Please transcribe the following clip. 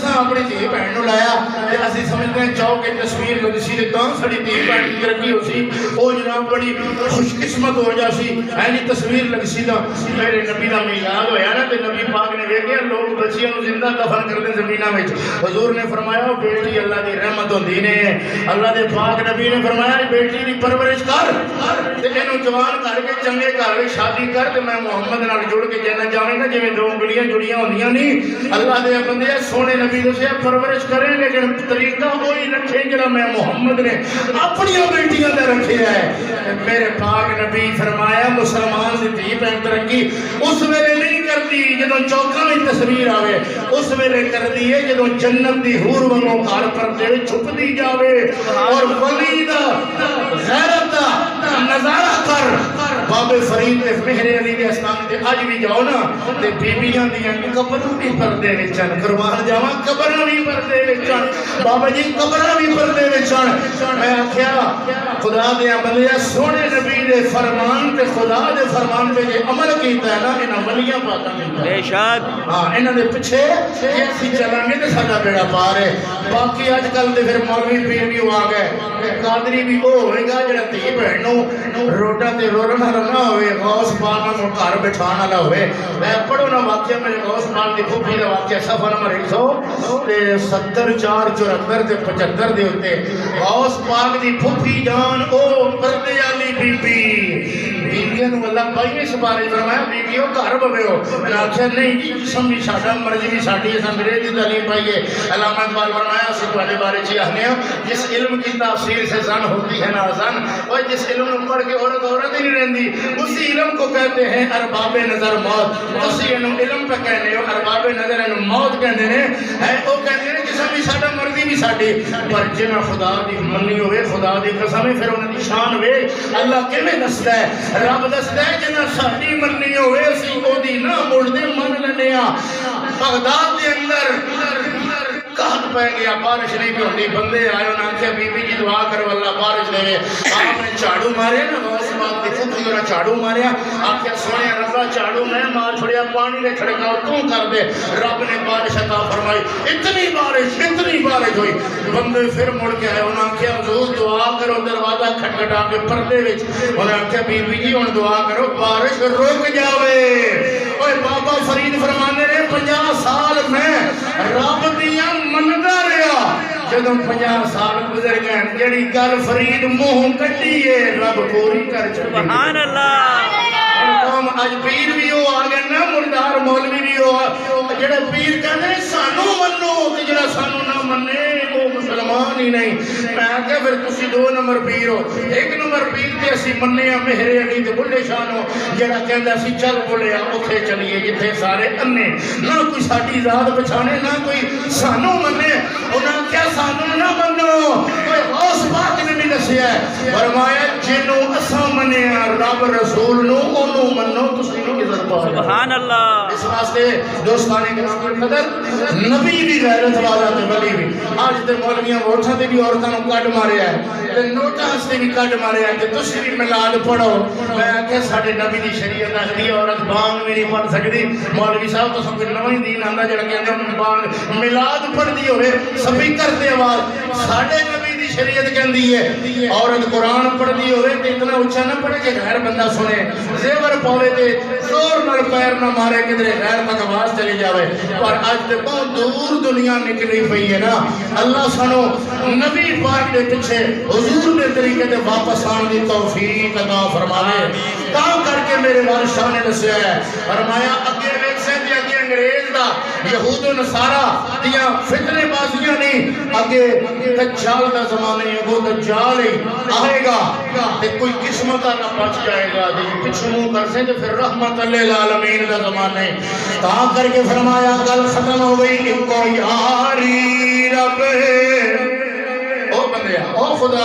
اساں اپنی دھی بہن نو لایا تے اسی سمجھدے ہیں چاہو کہ تصویر لگی سی تے تاں ساڈی دھی بہن دی ترقی ہو سی او جناب بڑی خوش قسمت ہو جا سی اینی تصویر لگی سی تے میرے نبی دا میلاد ہویا نا تے نبی پاک نے ویکھیا لوگ بچیاں نو زندہ دفن کردے زمیناں وچ حضور نے فرمایا بیٹی اللہ دی رحمت ہوندی نے اللہ دے پاک نبی نے فرمایا بیٹی دی پرورش کر تے اینو جوان کر کے چنگے گھر وچ شادی کر تے میں محمد نال جڑ کے جنت جاویں گا جویں دو انگلیاں جڑیاں ہوندیاں نہیں اللہ دے بندے سونے نبی دسیا پرورش کریں لیکن طریقہ وہی رکھیں جڑا میں محمد نے اپنی بیٹیاں تے رکھیا ہے میرے پاک نبی فرمایا مسلمان دی دھی بہن ترقی اس ویلے نہیں کرتی جدوں چوکاں وچ تصویر آوے اس ویلے کردی ہے جدوں جنت دی حور وانگوں گھر پردے چھپدی جاوے اور ولی دا غیرت دا نظارہ کر بابے فرید تے مہر علی دے استان تے اج بھی جاؤ نا تے بیبییاں دیاں قبراں بھی پردے وچ قربان جاواں قبراں بھی پردے وچ بابا جی قبراں بھی پردے وچ میں آکھیا خدا دے بندے سونے نبی دے فرمان تے خدا دے فرمان تے جے عمل کیتا ہے نا انہاں ولیاں پاکاں نے بے شک ہاں انہاں دے پیچھے جے اسی چلیں گے تے ساڈا بیڑا پار ہے باقی اج کل دے پھر مولوی پیر بھی آ گئے قادری بھی او ہوئے گا جڑا دھی بہن نو روٹا تے رولنا نہ ہوئے غوث پاک نو گھر بٹھان والا ہوئے میں پڑھو نا واقعہ میرے غوث پاک دی پھوپھی دا واقعہ صفحہ نمبر 170 4 74 تے 75 دے ہوتے غوث پاک دی پھوپھی جان او پردے والی بی بی بیبیاں نو اللہ پائی اس بارے فرمایا بیبیوں گھر بویو میں نے آخیا نہیں جی قسم بھی ساڈا مرضی بھی ساڈی ہے انگریزی تعلیم پائیے علامہ اقبال فرمایا اسی تواڈے بارے چ آخنے جس علم کی تفسیر سے زن ہوتی ہے نا زن اور جس علم کو پڑھ کے عورت ہی نہیں رہندی اسی علم کو کہتے ہیں ارباب نظر موت اسی علم پہ کہنے ہو ارباب نظر موت کہندے نے ہے او کہندے نے قسم بھی ساڈا مرضی بھی ساڈی پر جنہ خدا دی منی ہوئے خدا دی قسم پھر انہاں دی شان وے اللہ کیویں دسدا ہے رب دسدا ہے جنہ ساڈی منی ہوئے اسی او دی نہ مڑدے من لینے ہاں بغداد دے اندر کہت پہ گیا بارش نہیں بھی ہوتی بندے آئے انہاں آکھیا بی بی جی دعا کرو اللہ بارش دے آپ نے جھاڑو مارے نا غوث پاک دی پھوپھی نے جھاڑو ماریا آکھیا سونے ربا جھاڑو میں مار چھڑیا پانی دے چھڑکاؤ تو کر دے رب نے بارش عطا فرمائی اتنی بارش ہوئی بندے پھر مڑ کے آئے انہاں آکھیا حضور دعا کرو دروازہ کھٹکھٹا کے پردے وچ انہاں آکھیا بی بی جی ہن دعا کرو بارش رک جاوے اوے بابا فرید فرماندے نے 50 سال میں رب دیاں مندا رہیا جدوں 50 سال گزر گئے جڑی گل فرید منہ کڈی ہے رب پوری کر چھڈی سبحان اللہ قوم اج پیر بھی ہو آ گئے نا مردار مولوی بھی ہو جڑے پیر کہندے سانو منو تے جڑا سانو نہ منے وہ مسلمان ہی نہیں میں کہ پھر تسی 2 نمبر پیر ہو 1 نمبر پیر تے اسی مننے آ مہر علی تے بلے شاہ نو جڑا کہندا اسی چل بولے اوتھے چلیے جتھے سارے انے نہ کوئی ساڈی ذات پہچانے نہ کوئی سانو منے انہاں کیا سانو نہ منو کوئی غوث پاک نے بھی دسیا ہے فرمایا جنوں اساں منیا رب رسول نو اونوں منو تسی نو عزت پاؤ سبحان اللہ اس واسطے دوستانے کرام قدر نبی بھی غیرت والا تے ولی بھی آج تے مولویاں ووٹاں تے بھی عورتاں نو کڈ ماریا ہے تے نوٹاں تے بھی کڈ ماریا ہے تے تسی بھی میلاد پڑھو میں کہ ساڈے نبی دی شریعت آکھدی عورت بانگ بھی نہیں پڑھ سکدی مولوی صاحب تو سب نواں ہی دین آندا جڑا کہندے بانگ میلاد پڑھدی ہوے سپیکر تے آواز ساڈے نبی دی شریعت کہندی ہے عورت قرآن پڑھدی ہوے تے اتنا اونچا نہ پڑھے کہ غیر بندہ سنے زیور پاوے تے زور نال پیر نہ مارے کدھر غیر تک آواز چلی جاوے پر اج تے بہت دور دنیا نکلی پئی ہے نا اللہ سانو نبی پاک دے پیچھے حضور دے طریقے تے واپس آن دی توفیق عطا فرماوے تا کر کے میرے وارثاں نے دسیا ہے فرمایا اگے ویکھ سے تے اگے انگریز دا یہود و نصارا دیاں فتنے بازیاں نہیں اگے دجال دا زمانہ ہے وہ دجال ہی آئے گا تے کوئی قسمت نہ بچ جائے گا تے پچھوں منہ کر سے تے پھر رحمت للعالمین دا زمانہ ہے تا کر کے فرمایا گل ختم ہو گئی ایک کو یاری رب او بندیا او خدا